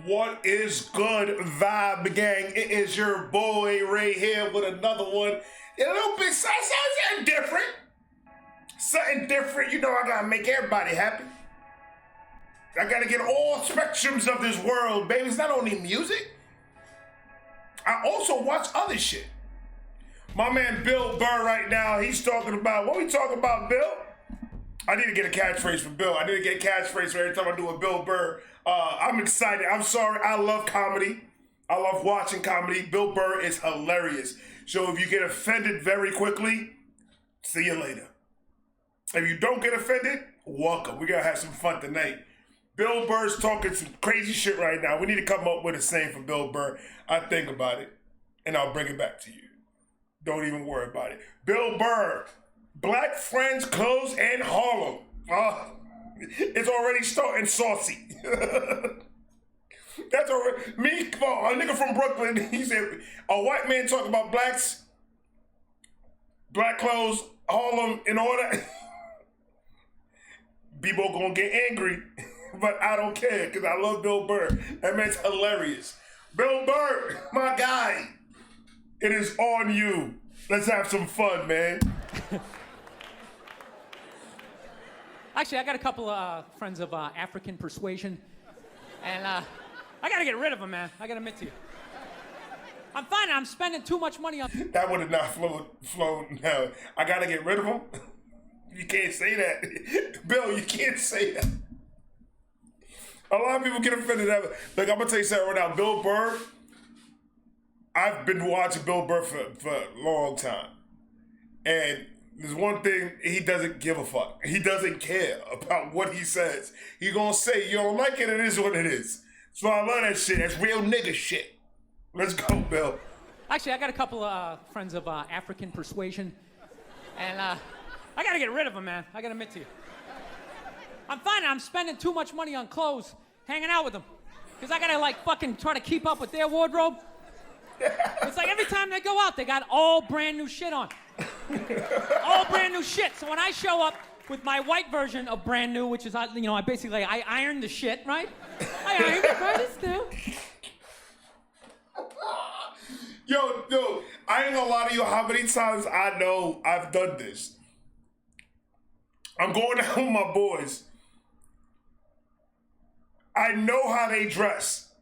What is good, Vibe Gang? It is your boy Ray here with another one. A little bit something different. Something different. You know I gotta make everybody happy. I gotta get all spectrums of this world, baby. It's not only music. I also watch other shit. My man Bill Burr right now, he's talking about, what we talking about, Bill? I need to get a catchphrase from Bill. I need to get a catchphrase for every time I do a Bill Burr. I'm excited. I'm sorry. I love comedy. I love watching comedy. Bill Burr is hilarious. So if you get offended very quickly, see you later. If you don't get offended, welcome. We're going to have some fun tonight. Bill Burr's talking some crazy shit right now. We need to come up with a saying for Bill Burr. I think about it, and I'll bring it back to you. Don't even worry about it. Bill Burr, Black Friends Clothes and Harlem. It's already starting saucy. That's already, a nigga from Brooklyn, he said, a white man talking about blacks, black clothes, Harlem, and all that. People gonna get angry, but I don't care, because I love Bill Burr. That man's hilarious. Bill Burr, my guy, it is on you. Let's have some fun, man. Actually, I got a couple of friends of African persuasion, and I gotta get rid of them, man. I gotta admit to you. I'm finding I'm spending too much money on... That would have not flown. No, I gotta get rid of them? You can't say that. Bill, you can't say that. A lot of people get offended at it. Look, I'm gonna tell you something right now. Bill Burr, I've been watching Bill Burr for a long time. And there's one thing, he doesn't give a fuck. He doesn't care about what he says. He gonna say, you don't like it, it is what it is. So I love that shit. That's real nigga shit. Let's go, Bill. Actually, I got a couple of friends of African persuasion, and I gotta get rid of them, man. I gotta admit to you. I'm finding I'm spending too much money on clothes, hanging out with them, because I gotta like fucking try to keep up with their wardrobe. It's like every time they go out, they got all brand new shit on. All brand new shit. So when I show up with my white version of brand new, which is, I basically, I ironed the shit, right? I ironed it, right? It's new. Yo, I ain't gonna lie to you how many times I know I've done this. I'm going out with my boys. I know how they dress.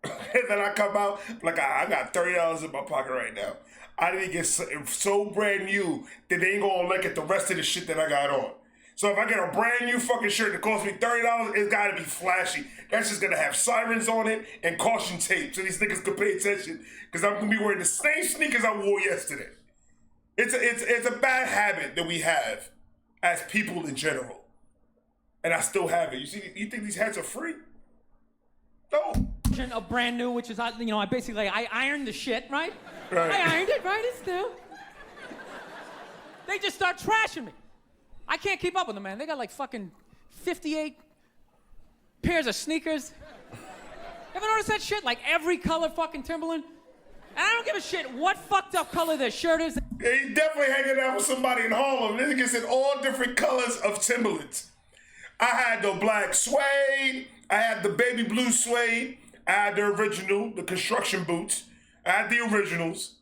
And then I come out, like, I got $30 in my pocket right now. I didn't get so brand new that they ain't gonna look at the rest of the shit that I got on. So if I get a brand new fucking shirt that costs me $30, it's gotta be flashy. That's just gonna have sirens on it and caution tape so these niggas can pay attention, because I'm gonna be wearing the same sneakers I wore yesterday. It's a bad habit that we have as people in general. And I still have it. You think these hats are free? No. Of brand new, which is, I basically, I ironed the shit, right? Right. I ironed it, right? It's new. They just start trashing me. I can't keep up with them, man. They got like fucking 58 pairs of sneakers. Ever notice that shit? Like every color fucking Timberland? And I don't give a shit what fucked up color their shirt is. Yeah, he definitely hanging out with somebody in Harlem. This nigga said all different colors of Timberlands. I had the black suede. I had the baby blue suede. I had the original, the construction boots. I had the originals.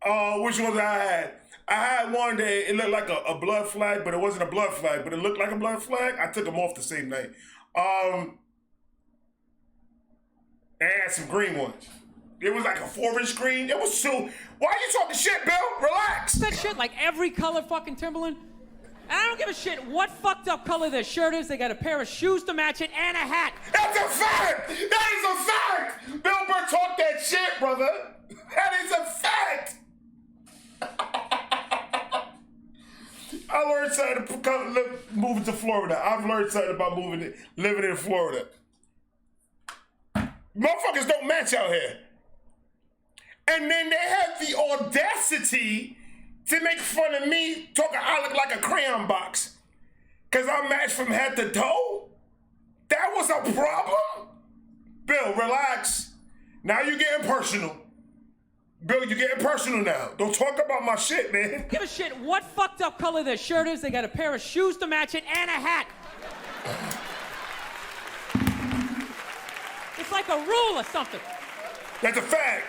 Which ones I had? I had one that it looked like a blood flag, but it wasn't a blood flag, but it looked like a blood flag. I took them off the same night. I had some green ones. It was like a 4-inch green. It was so... Why are you talking shit, Bill? Relax. That shit, like every color fucking Timberland. And I don't give a shit what fucked up color their shirt is. They got a pair of shoes to match it and a hat. That's a fact! That is a fact! Bill Burr talked that shit, brother. That is a fact! I learned something about moving to Florida. I've learned something about living in Florida. Motherfuckers don't match out here. And then they have the audacity to make fun of me, talking I look like a crayon box. Cause I match from head to toe? That was a problem? Bill, relax. Now you're getting personal. Bill, you're getting personal now. Don't talk about my shit, man. Give a shit what fucked up color their shirt is. They got a pair of shoes to match it and a hat. It's It's like a rule or something. That's a fact.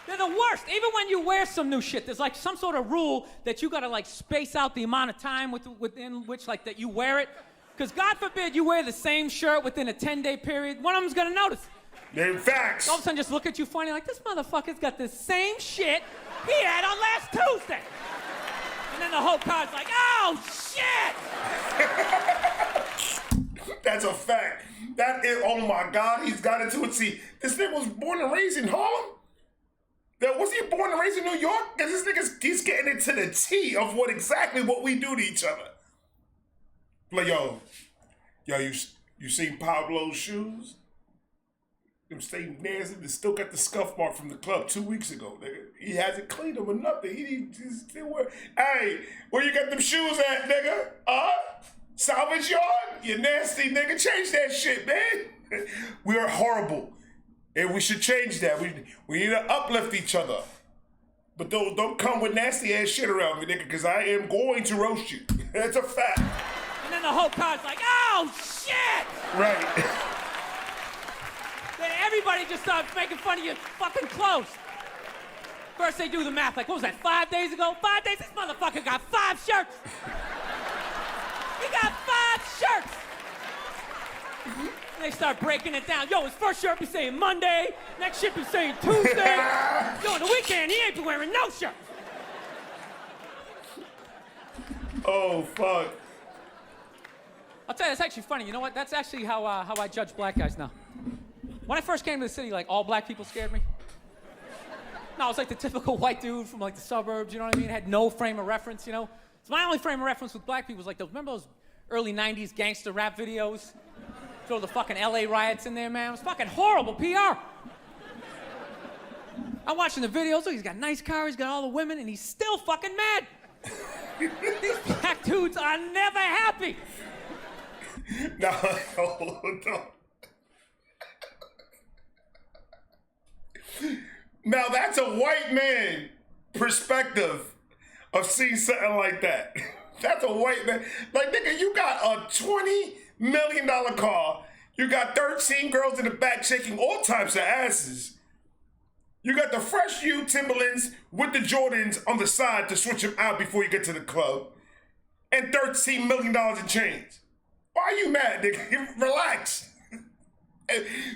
They're the worst. Even when you wear some new shit, there's like some sort of rule that you gotta like space out the amount of time within which like that you wear it. Because God forbid you wear the same shirt within a 10-day period, one of them's gonna notice. They're facts. All of a sudden just look at you funny like, this motherfucker's got the same shit he had on last Tuesday. And then the whole crowd's like, oh, shit! That's a fact. That is, oh my God, he's got it to it. See, this nigga was born and raised in Harlem? Was he born and raised in New York? Because this nigga's, he's getting into the T of exactly what we do to each other. Like, yo, you seen Pablo's shoes? Them stay nasty. They still got the scuff mark from the club 2 weeks ago, nigga. He hasn't cleaned them or nothing. He still wear. Hey, where you got them shoes at, nigga? Salvage yard? You nasty nigga. Change that shit, man. We are horrible. And we should change that. We need to uplift each other. But don't come with nasty ass shit around me, nigga, because I am going to roast you. That's a fact. And then the whole crowd's like, oh, shit! Right. Then everybody just starts making fun of your fucking clothes. First they do the math, like, what was that, 5 days ago? 5 days? This motherfucker got 5 shirts! He got 5 shirts! And they start breaking it down. Yo, his first shirt be saying Monday, next shirt be saying Tuesday. Yo, on the weekend, he ain't been wearing no shirt. Oh, fuck. I'll tell you, that's actually funny. You know what? That's actually how I judge black guys now. When I first came to the city, like, all black people scared me. No, I was like the typical white dude from like the suburbs, you know what I mean? Had no frame of reference, you know? So my only frame of reference with black people was like remember those early 90s gangster rap videos? Throw the fucking LA riots in there, man. It was fucking horrible PR. I'm watching the videos, he's got a nice car, he's got all the women, and he's still fucking mad. These black dudes are never happy. No, hold on. Now that's a white man perspective of seeing something like that. That's a white man. Like, nigga, you got a $20 million car. You got 13 girls in the back shaking all types of asses. You got the fresh U Timberlands with the Jordans on the side to switch them out before you get to the club. And $13 million in change. Why are you mad, nigga? Relax.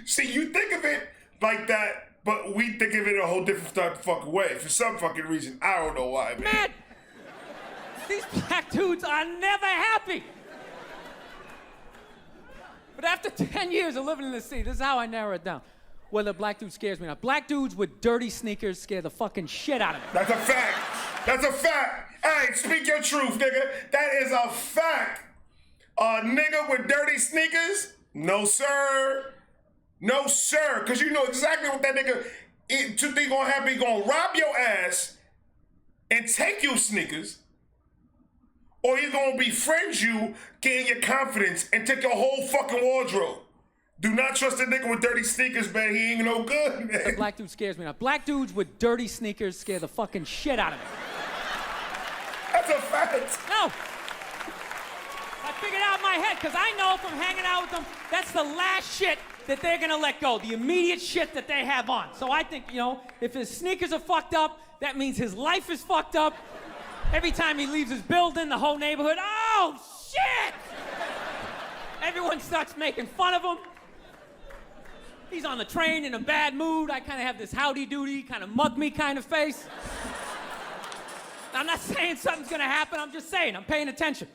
See, you think of it like that, but we think of it a whole different type of fucking way. For some fucking reason. I don't know why, man. Mad! These black dudes are never happy. But after 10 years of living in the city, this is how I narrow it down. Whether a black dude scares me or not. Black dudes with dirty sneakers scare the fucking shit out of me. That's a fact. That's a fact. Hey, speak your truth, nigga. That is a fact. A nigga with dirty sneakers? No, sir. No, sir. Because you know exactly what that nigga, two things gonna happen. He gonna rob your ass and take your sneakers, or he's gonna befriend you, gain your confidence, and take your whole fucking wardrobe. Do not trust a nigga with dirty sneakers, man. He ain't no good, man. The black dude scares me now. Black dudes with dirty sneakers scare the fucking shit out of me. That's a fact. No. I figured out in my head, because I know from hanging out with them, that's the last shit that they're gonna let go, the immediate shit that they have on. So I think, you know, if his sneakers are fucked up, that means his life is fucked up. Every time he leaves his building, the whole neighborhood, oh, shit! Everyone starts making fun of him. He's on the train in a bad mood. I kind of have this howdy-doody, kind of mug me kind of face. I'm not saying something's gonna happen, I'm just saying, I'm paying attention.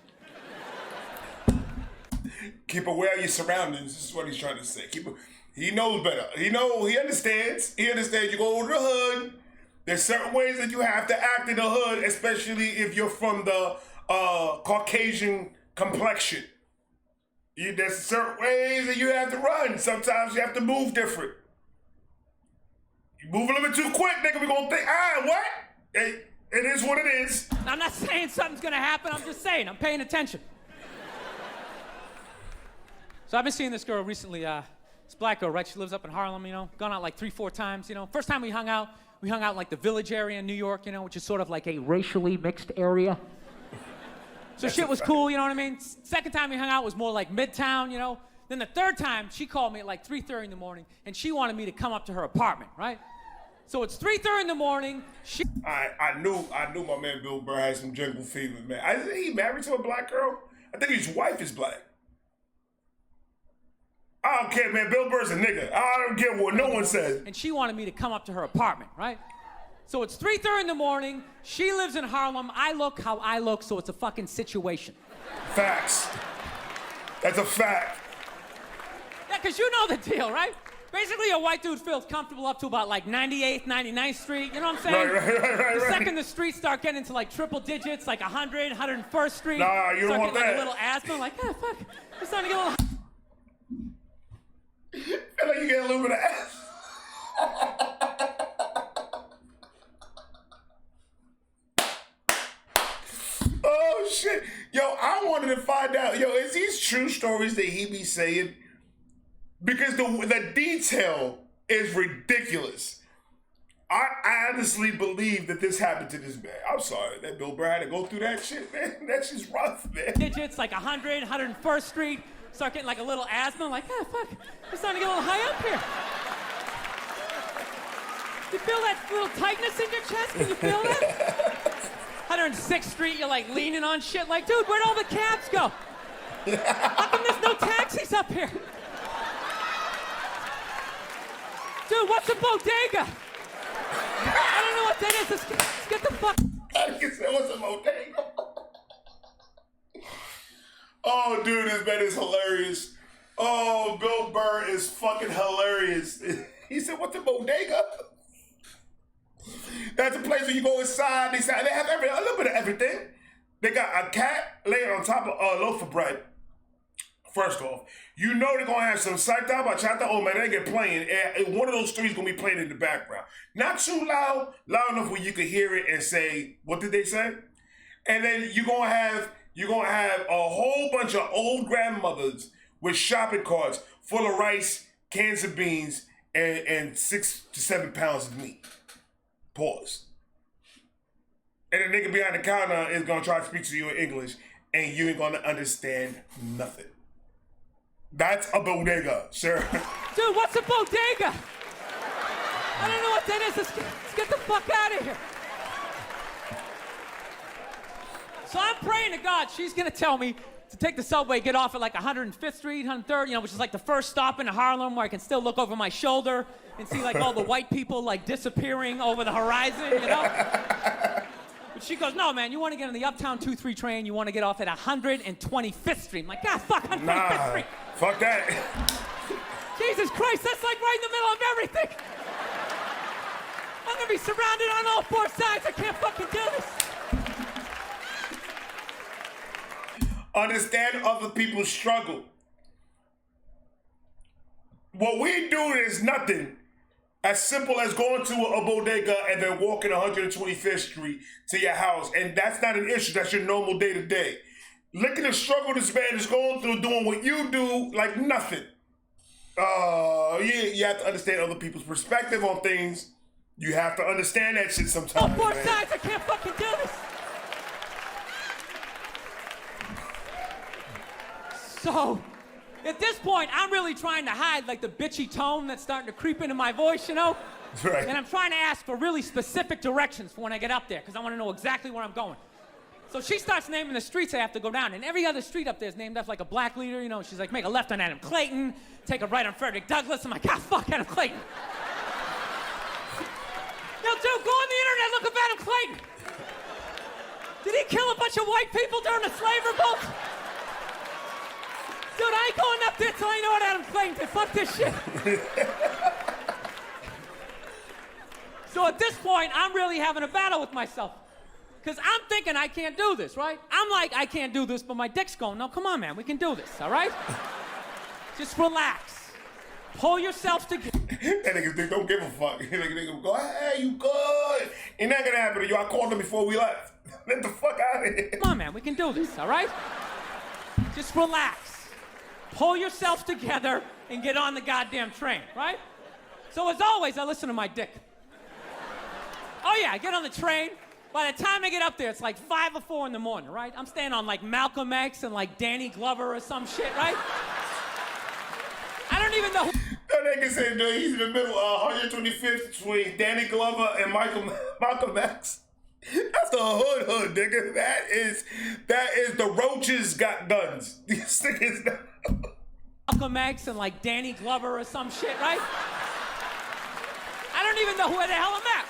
Keep aware of your surroundings. This is what he's trying to say. He knows better. He understands. He understands you go to the hood. There's certain ways that you have to act in the hood, especially if you're from the Caucasian complexion. There's certain ways that you have to run. Sometimes you have to move different. You move a little bit too quick, nigga, we gonna think, what? It is what it is. I'm not saying something's gonna happen, I'm just saying, I'm paying attention. So I've been seeing this girl recently, this black girl, right? She lives up in Harlem, you know, gone out like 3-4 times, you know. First time we hung out in like the Village area in New York, you know, which is sort of like a racially mixed area. So shit was cool, you know what I mean? Second time we hung out was more like Midtown, you know. Then the third time, she called me at like 3:30 in the morning, and she wanted me to come up to her apartment, right? So it's 3:30 in the morning. I knew my man Bill Burr had some jungle fever, man. He married to a black girl? I think his wife is black. I don't care, man. Bill Burr's a nigga. I don't care what no one says. And she wanted me to come up to her apartment, right? So it's 3:30 in the morning. She lives in Harlem. I look how I look, so it's a fucking situation. Facts. That's a fact. Yeah, because you know the deal, right? Basically, a white dude feels comfortable up to about like 98th, 99th Street. You know what I'm saying? Right. The second the streets start getting into like triple digits, like 100, 101st Street. Nah, you don't want that. Like a little asthma, like, ah, fuck. I'm starting to get a little... I like you get a little bit of ass. Oh, shit. Yo, I wanted to find out, is these true stories that he be saying? Because the detail is ridiculous. I honestly believe that this happened to this man. I'm sorry that Bill Burr had to go through that shit, man. That's just rough, man. Digits, like 100, 101st Street. Start getting like a little asthma. Like, ah, fuck. I'm starting to get a little high up here. You feel that little tightness in your chest? Can you feel that? 106th Street, you're like leaning on shit. Like, dude, where'd all the cabs go? How come there's no taxis up here? Dude, what's a bodega? I don't know what that is. Let's get the fuck. What's a bodega? Oh, dude, this man is hilarious. Oh, Bill Burr is fucking hilarious. He said, what's a bodega? That's a place where you go inside. They have a little bit of everything. They got a cat laying on top of a loaf of bread. First off, you know they're gonna have some psyched out bachata. Oh man, they get playing. And one of those three is gonna be playing in the background. Not too loud enough where you can hear it and say, what did they say? And then you're gonna have a whole bunch of old grandmothers with shopping carts full of rice, cans of beans, and 6 to 7 pounds of meat. Pause. And the nigga behind the counter is gonna try to speak to you in English, and you ain't gonna understand nothing. That's a bodega, sir. Dude, what's a bodega? I don't know what that is. Let's get the fuck out of here. So I'm praying to God she's gonna tell me to take the subway, get off at like 105th Street, 103rd, which is like the first stop in Harlem where I can still look over my shoulder and see like all the white people like disappearing over the horizon, But she goes, no, man, you want to get on the Uptown 2-3 train, you want to get off at 125th Street. I'm like, God, fuck, 125th Street. Fuck that. Jesus Christ, that's like right in the middle of everything. I'm gonna be surrounded on all four sides. I can't fucking do this. Understand other people's struggle. What we do is nothing as simple as going to a bodega and then walking 125th Street to your house. And that's not an issue. That's your normal day to day. Look at the struggle this man is going through doing what you do like nothing. You have to understand other people's perspective on things. You have to understand that shit sometimes. All four sides, I can't fucking do this. So, at this point, I'm really trying to hide like the bitchy tone that's starting to creep into my voice, Right. And I'm trying to ask for really specific directions for when I get up there, because I want to know exactly where I'm going. So she starts naming the streets I have to go down, and every other street up there is named after like a black leader, She's like, make a left on Adam Clayton, take a right on Frederick Douglass. I'm like, ah, fuck Adam Clayton. Yo, dude, go on the internet, look up Adam Clayton. Did he kill a bunch of white people during the slave revolt? Dude, I ain't going up there till I know what Adam Clayton did. Fuck this shit. So at this point, I'm really having a battle with myself. Because I'm thinking I can't do this, right? I'm like, I can't do this, but my dick's going, no, come on, man, we can do this, all right? Just relax. Pull yourself together. That niggas dick don't give a fuck. Niggas go, hey, you good? Ain't that gonna happen to you. I called him before we left. Get the fuck out of here. Come on, man, we can do this, all right? Just relax. Pull yourself together and get on the goddamn train, right? So as always, I listen to my dick. Oh yeah, I get on the train. By the time I get up there, it's like 5 or 4 in the morning, right? I'm staying on like Malcolm X and like Danny Glover or some shit, right? don't even know who That nigga said no, he's in the middle, 125th between Danny Glover and Malcolm X. That's the hood, nigga. That is the roaches got guns. These niggas. Malcolm X and like Danny Glover or some shit, right? I don't even know who the hell I'm at.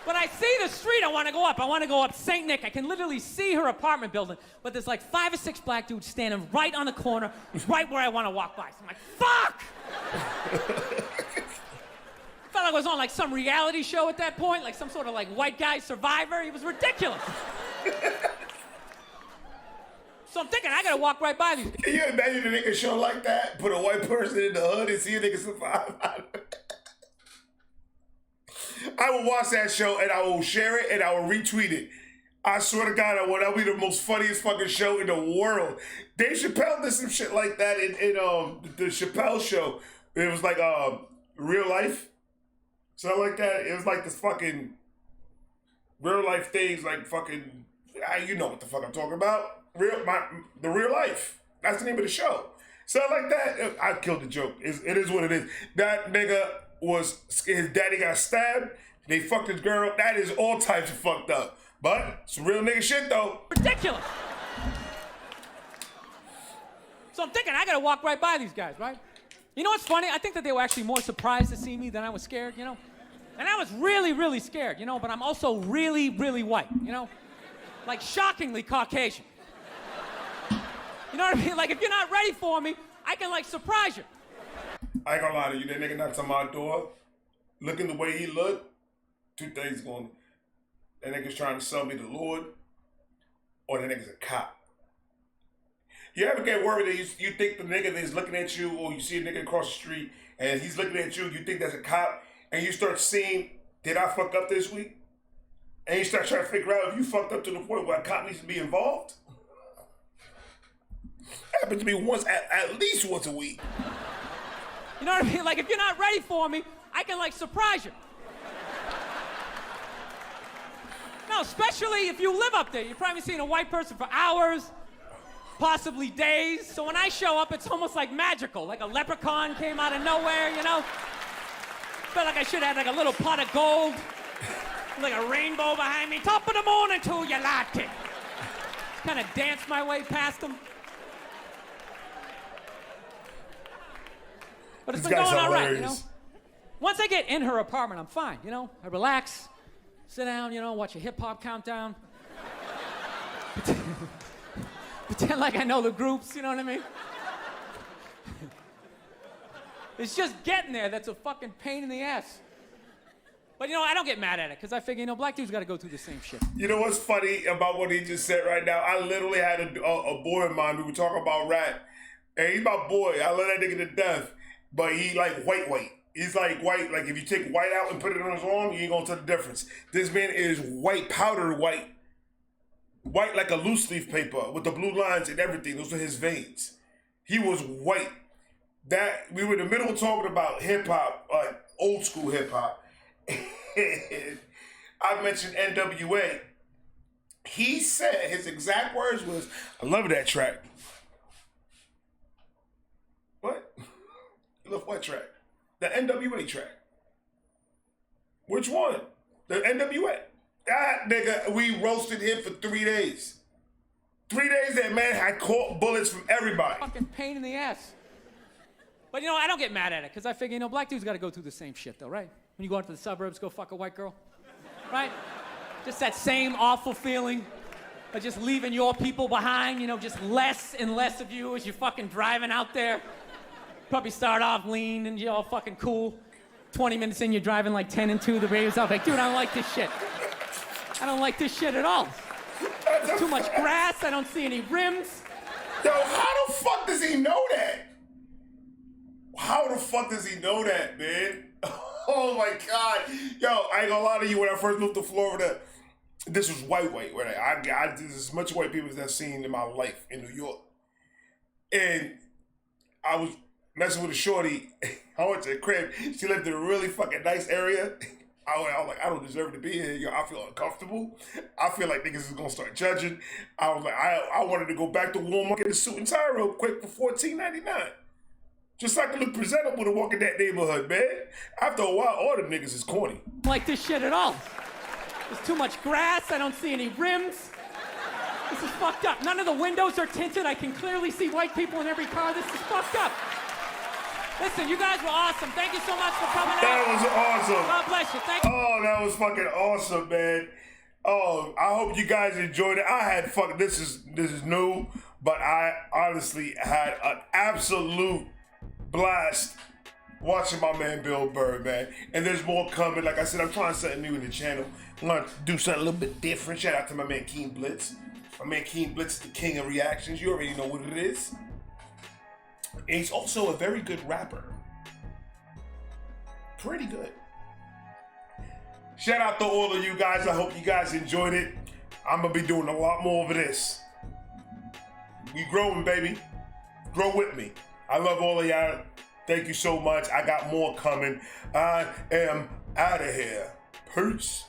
When I see the street, I want to go up. I want to go up St. Nick. I can literally see her apartment building, but there's like 5 or 6 black dudes standing right on the corner, right where I want to walk by. So I'm like, fuck! Felt like I was on like some reality show at that point, like some sort of like white guy survivor. It was ridiculous. So I'm thinking, I gotta walk right by these. Can you imagine a nigga show like that? Put a white person in the hood and see a nigga survive out of it? I will watch that show and I will share it and I will retweet it. I swear to God, that'll be the most funniest fucking show in the world. Dave Chappelle did some shit like that in the Chappelle show. It was like real life. Something like that. It was like this fucking real life things, like fucking, you know what the fuck I'm talking about. The real life. That's the name of the show. Something like that. I killed the joke. It is what it is. That nigga his daddy got stabbed. They fucked his girl. That is all types of fucked up. But some real nigga shit though. Ridiculous. So I'm thinking, I gotta walk right by these guys, right? You know what's funny? I think that they were actually more surprised to see me than I was scared, you know? And I was really, really scared, you know? But I'm also really, really white, you know? Like shockingly Caucasian. You know what I mean? Like if you're not ready for me, I can like surprise you. I ain't gonna lie to you, that nigga knocks on my door, looking the way he looked, 2 things going. That nigga's trying to sell me the Lord, or that nigga's a cop. You ever get worried that you think the nigga that's looking at you, or you see a nigga across the street, and he's looking at you, you think that's a cop, and you start seeing, did I fuck up this week? And you start trying to figure out if you fucked up to the point where a cop needs to be involved? Happens to me at least once a week. You know what I mean? Like if you're not ready for me, I can like surprise you. No, especially if you live up there. You've probably seen a white person for hours, possibly days. So when I show up, it's almost like magical. Like a leprechaun came out of nowhere, you know? Felt like I should have had like a little pot of gold, like a rainbow behind me. Top of the morning to you, latte. Kind of dance my way past them. But it's been going all right, you know? Once I get in her apartment, I'm fine, you know? I relax, sit down, you know, watch a hip-hop countdown. Pretend like I know the groups, you know what I mean? It's just getting there that's a fucking pain in the ass. But, you know, I don't get mad at it, because I figure, you know, black dudes got to go through the same shit. You know what's funny about what he just said right now? I literally had a boy of mine, we were talking about rap, and he's my boy. I love that nigga to death. But he like white. He's like white. Like if you take white out and put it on his arm, you ain't gonna tell the difference. This man is white, powdered white. White like a loose leaf paper with the blue lines and everything. Those are his veins. He was white. That we were in the middle of talking about hip hop, like old school hip hop. I mentioned NWA. He said his exact words was, "I love that track." What? You love what track? The NWA track. Which one? The NWA. That nigga, we roasted him for 3 days. 3 days that man had caught bullets from everybody. Fucking pain in the ass. But you know, I don't get mad at it, because I figure, you know, black dudes got to go through the same shit though, right? When you go out to the suburbs, go fuck a white girl, right? Just that same awful feeling of just leaving your people behind, you know, just less and less of you as you're fucking driving out there. Probably start off lean and you're all fucking cool. 20 minutes in, you're driving like 10 and 2. The radio's out like, dude, I don't like this shit. I don't like this shit at all. There's too much grass. I don't see any rims. Yo, how the fuck does he know that? How the fuck does he know that, man? Oh my God. Yo, I ain't gonna lie to you, when I first moved to Florida, this was white. Right? I did as much white people as I've seen in my life in New York. And I was messing with a shorty. I went to the crib. She lived in a really fucking nice area. I was like, I don't deserve to be here. Yo, I feel uncomfortable. I feel like niggas is gonna start judging. I was like, I wanted to go back to Walmart, get a suit and tie real quick for $14.99. Just so I can look presentable to walk in that neighborhood, man. After a while, all them niggas is corny. Like this shit at all. There's too much grass. I don't see any rims. This is fucked up. None of the windows are tinted. I can clearly see white people in every car. This is fucked up. Listen, you guys were awesome. Thank you so much for coming out. That was awesome. God bless you. Thank you. Oh, that was fucking awesome, man. Oh, I hope you guys enjoyed it. I had fucking, this is new, but I honestly had an absolute blast watching my man Bill Burr, man. And there's more coming. Like I said, I'm trying something new in the channel. I'm gonna do something a little bit different. Shout out to my man Keen Blitz. My man Keen Blitz is the king of reactions. You already know what it is. And he's also a very good rapper. Pretty good. Shout out to all of you guys. I hope you guys enjoyed it. I'm gonna be doing a lot more of this. We growing, baby. Grow with me. I love all of y'all. Thank you so much. I got more coming. I am out of here. Peace.